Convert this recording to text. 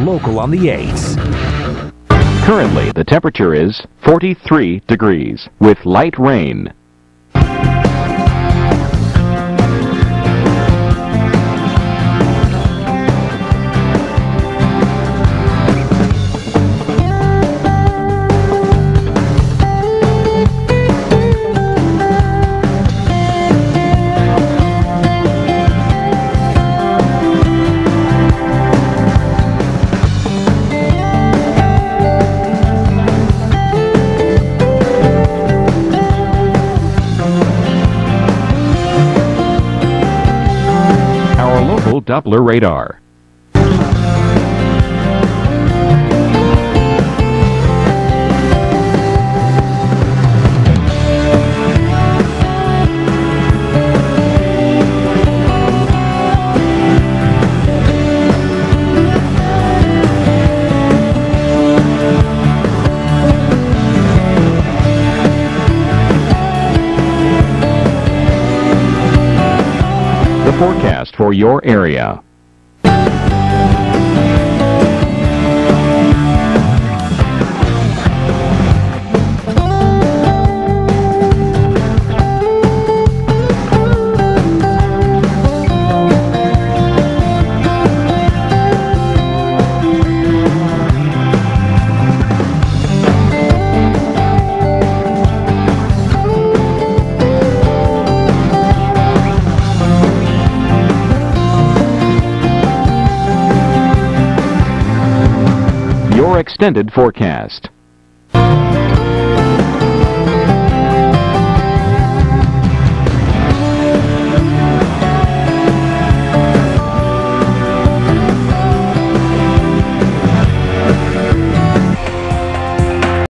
local on the 8s. Currently, the temperature is 43 degrees with light rain. Doppler radar. Forecast for your area. Extended forecast.